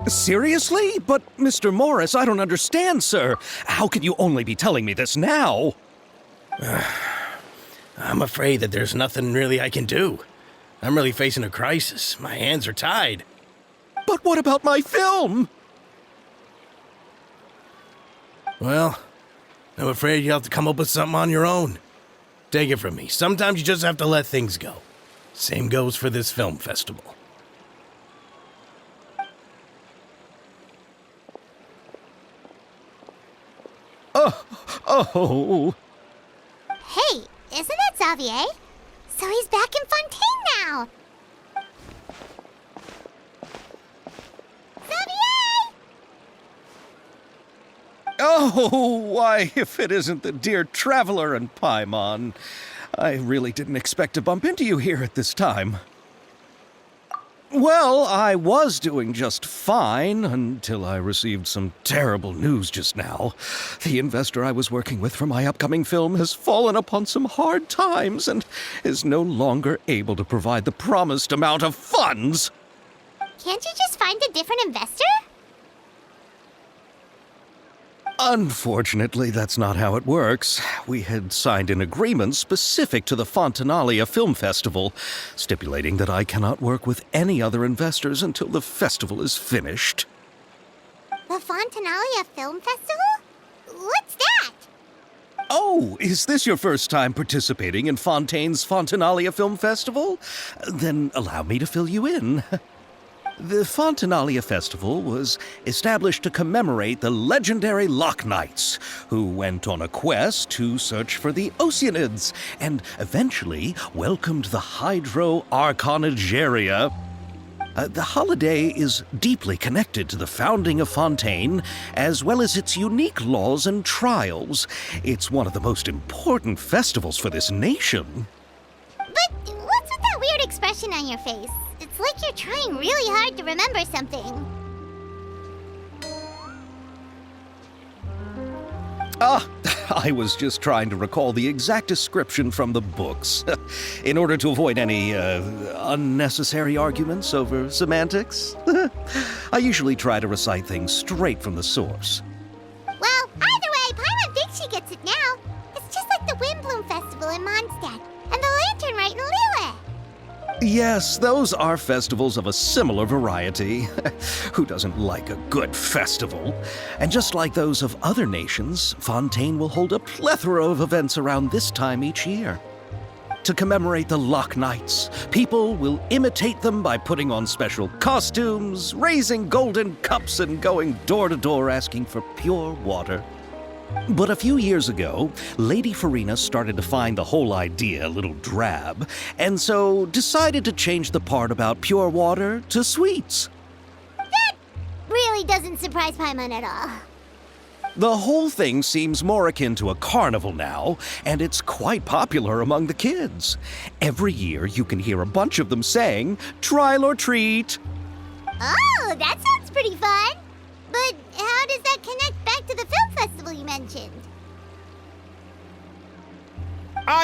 Seriously? But, Mr. Morris, I don't understand, sir. How can you only be telling me this now? I'm afraid that there's nothing really I can do. I'm really facing a crisis. My hands are tied. But what about my film? Well, I'm afraid you'll have to come up with something on your own. Take it from me. Sometimes you just have to let things go. Same goes for this film festival. Oh. Hey, isn't that Xavier? So he's back in Fontaine now. Xavier! Oh, why, if it isn't the dear Traveler and Paimon. I really didn't expect to bump into you here at this time. Well, I was doing just fine until I received some terrible news just now. The investor I was working with for my upcoming film has fallen upon some hard times and is no longer able to provide the promised amount of funds. Can't you just find a different investor? Unfortunately, that's not how it works. We had signed an agreement specific to the Fontanalia Film Festival, stipulating that I cannot work with any other investors until the festival is finished. The Fontanalia Film Festival? What's that? Oh, is this your first time participating in Fontaine's Fontanalia Film Festival? Then allow me to fill you in. The Fontanalia Festival was established to commemorate the legendary Loch Knights, who went on a quest to search for the Oceanids, and eventually welcomed the Hydro Arconageria. The holiday is deeply connected to the founding of Fontaine, as well as its unique laws and trials. It's one of the most important festivals for this nation. But what's with that weird expression on your face? It's like you're trying really hard to remember something. I was just trying to recall the exact description from the books, in order to avoid any unnecessary arguments over semantics. I usually try to recite things straight from the source. Well, either way, Paimon thinks she gets it now. It's just like the Windbloom Festival in Mondstadt, and the Lantern Rite in Lille. Yes, those are festivals of a similar variety. Who doesn't like a good festival? And just like those of other nations, Fontaine will hold a plethora of events around this time each year. To commemorate the Loch Knights, people will imitate them by putting on special costumes, raising golden cups, and going door to door asking for pure water. But a few years ago, Lady Farina started to find the whole idea a little drab, and so decided to change the part about pure water to sweets. That really doesn't surprise Paimon at all. The whole thing seems more akin to a carnival now, and it's quite popular among the kids. Every year you can hear a bunch of them saying, "Trial or treat." Oh, that sounds pretty fun. But how does that connect back to the film festival you mentioned?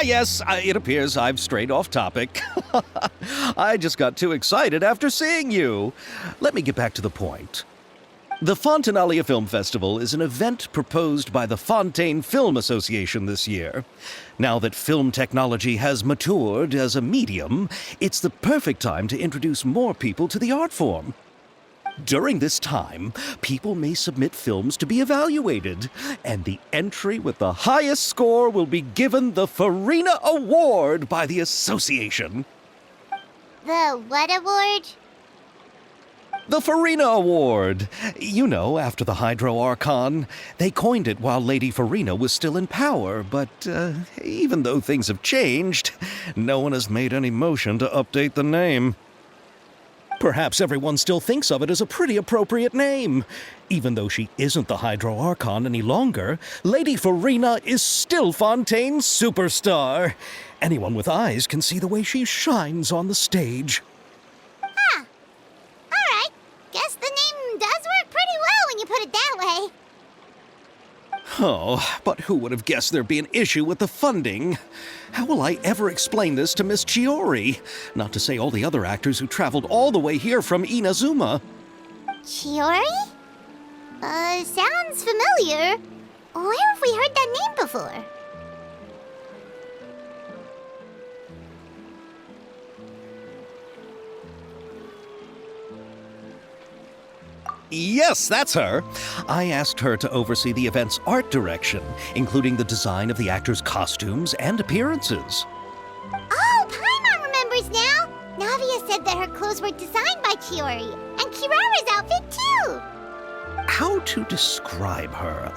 Yes, it appears I've strayed off topic. I just got too excited after seeing you. Let me get back to the point. The Fontanalia Film Festival is an event proposed by the Fontaine Film Association this year. Now that film technology has matured as a medium, it's the perfect time to introduce more people to the art form. During this time, people may submit films to be evaluated, and the entry with the highest score will be given the Farina Award by the association. The what award? The Farina Award. You know, after the Hydro Archon. They coined it while Lady Farina was still in power, but even though things have changed, no one has made any motion to update the name. Perhaps everyone still thinks of it as a pretty appropriate name. Even though she isn't the Hydro Archon any longer, Lady Farina is still Fontaine's superstar. Anyone with eyes can see the way she shines on the stage. Huh. Alright. Guess the name does work pretty well when you put it that way. Oh, but who would have guessed there'd be an issue with the funding? How will I ever explain this to Miss Chiori? Not to say all the other actors who traveled all the way here from Inazuma. Chiori? Sounds familiar. Where have we heard that name before? Yes, that's her. I asked her to oversee the event's art direction, including the design of the actors' costumes and appearances. Oh, Paimon remembers now! Navia said that her clothes were designed by Chiori, and Kirara's outfit too! How to describe her?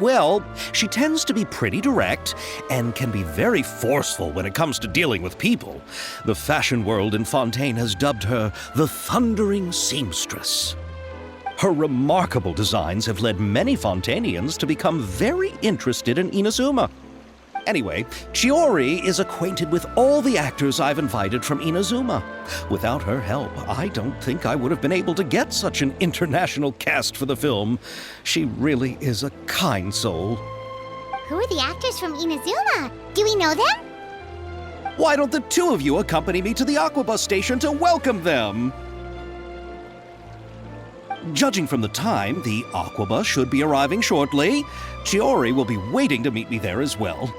Well, she tends to be pretty direct and can be very forceful when it comes to dealing with people. The fashion world in Fontaine has dubbed her the Thundering Seamstress. Her remarkable designs have led many Fontainians to become very interested in Inazuma. Anyway, Chiori is acquainted with all the actors I've invited from Inazuma. Without her help, I don't think I would have been able to get such an international cast for the film. She really is a kind soul. Who are the actors from Inazuma? Do we know them? Why don't the two of you accompany me to the Aquabus station to welcome them? Judging from the time, the Aquabus should be arriving shortly. Chiori will be waiting to meet me there as well.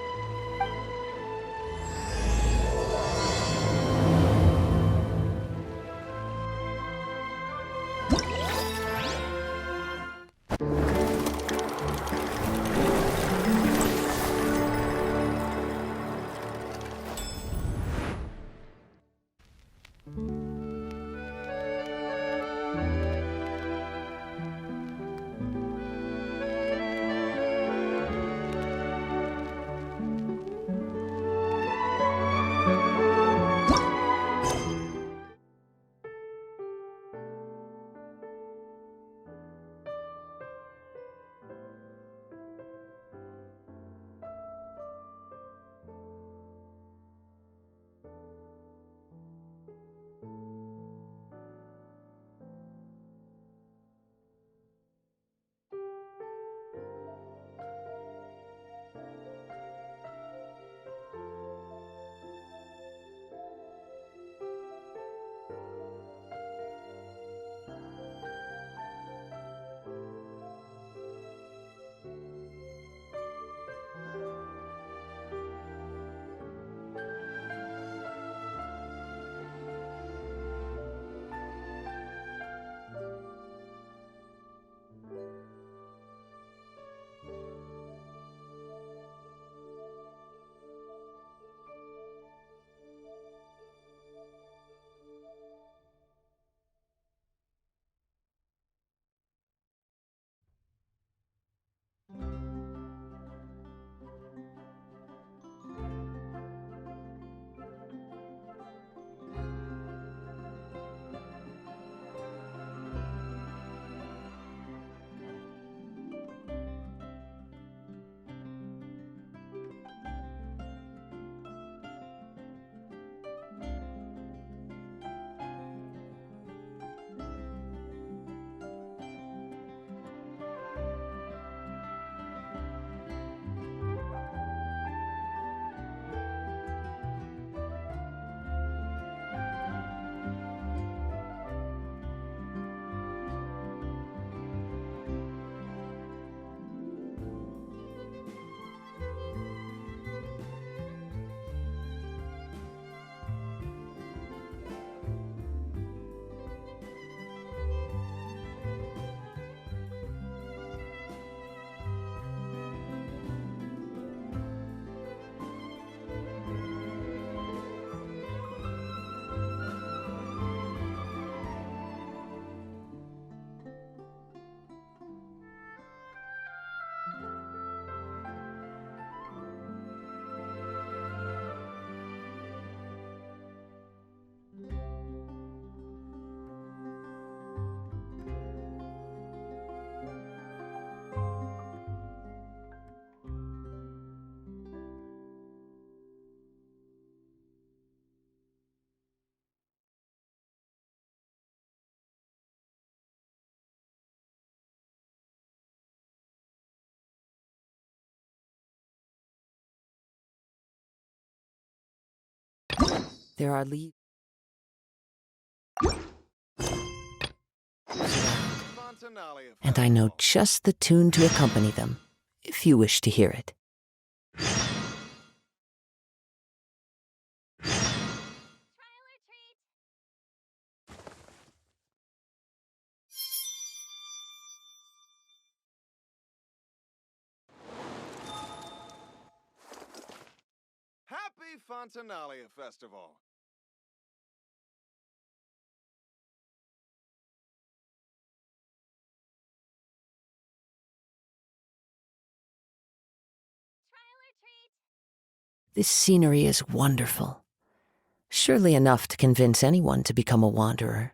There are leaves. And I know just the tune to accompany them, if you wish to hear it. Happy Fontanalia Festival! This scenery is wonderful. Surely enough to convince anyone to become a wanderer.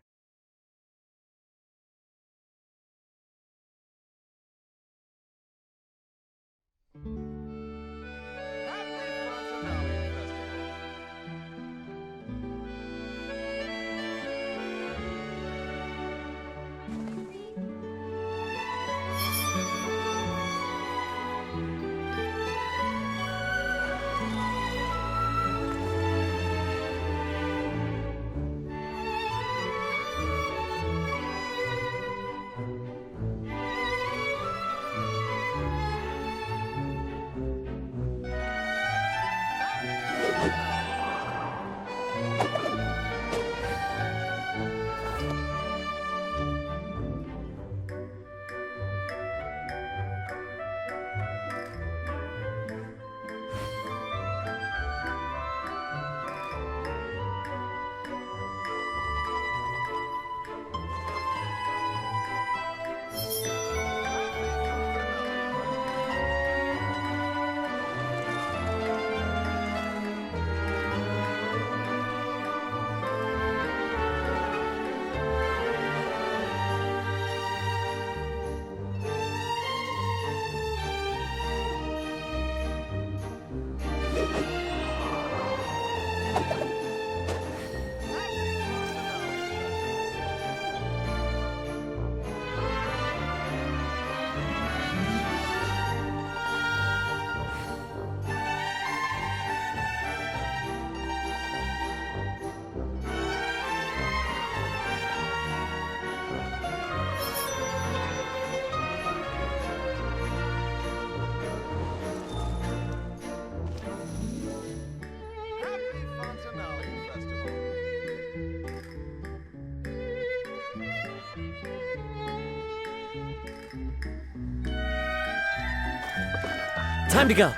Happy Fontanalia Festival! Happy Fontanalia Festival! Time to go.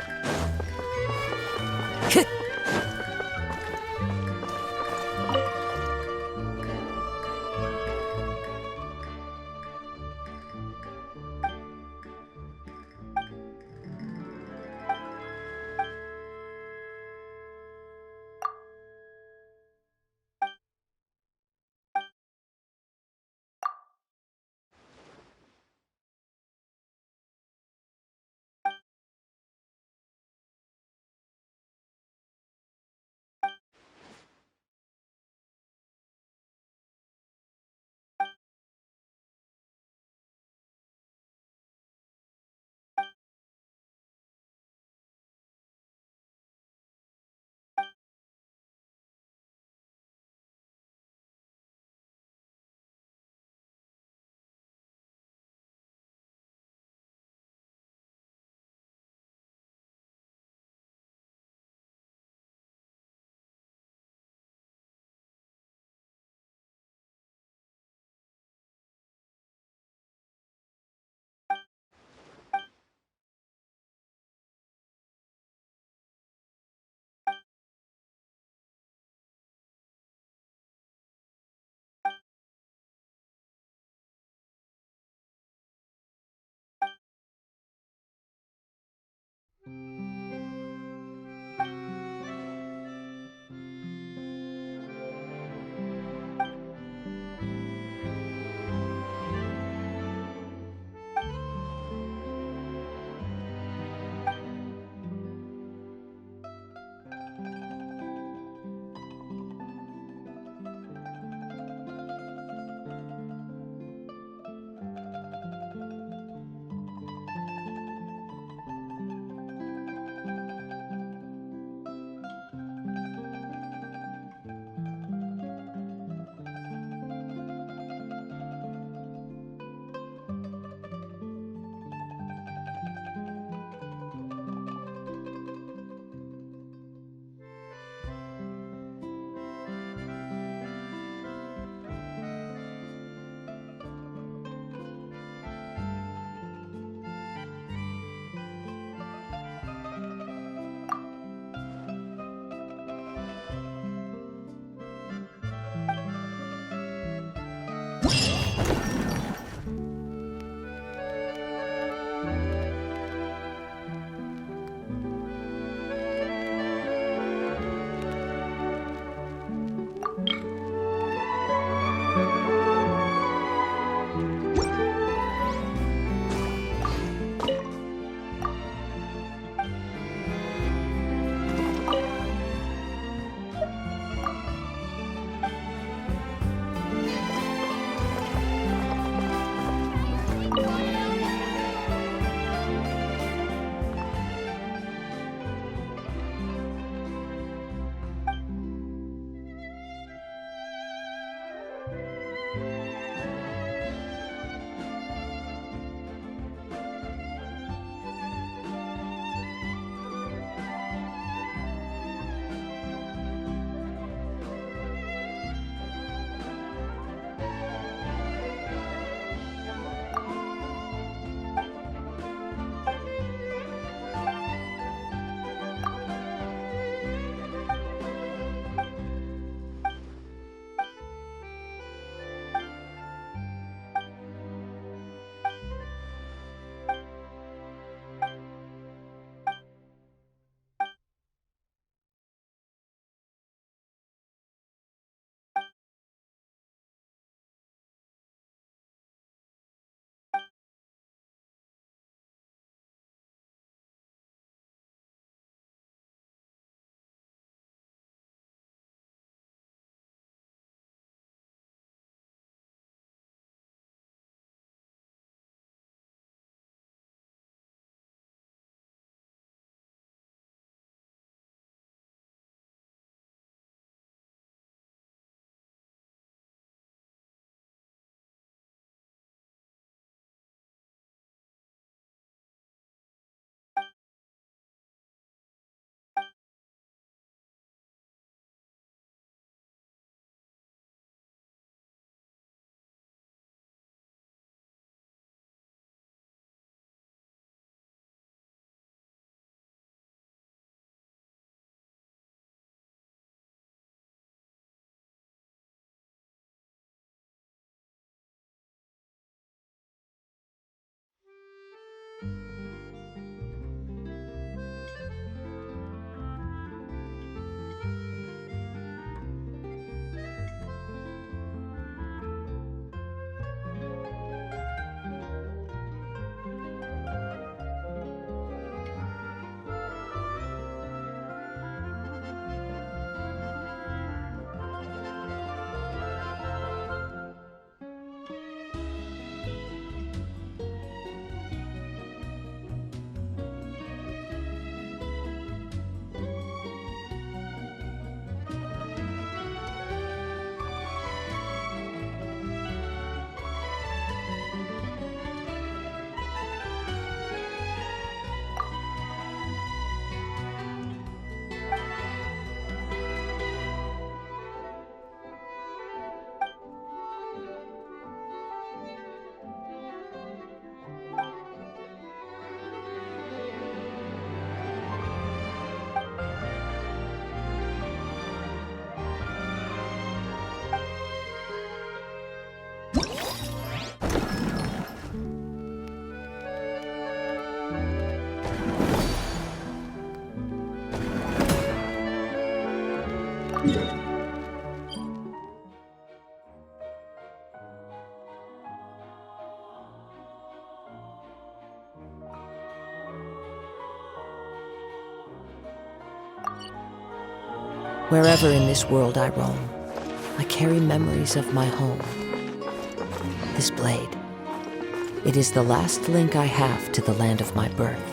Wherever in this world I roam, I carry memories of my home. This blade, it is the last link I have to the land of my birth.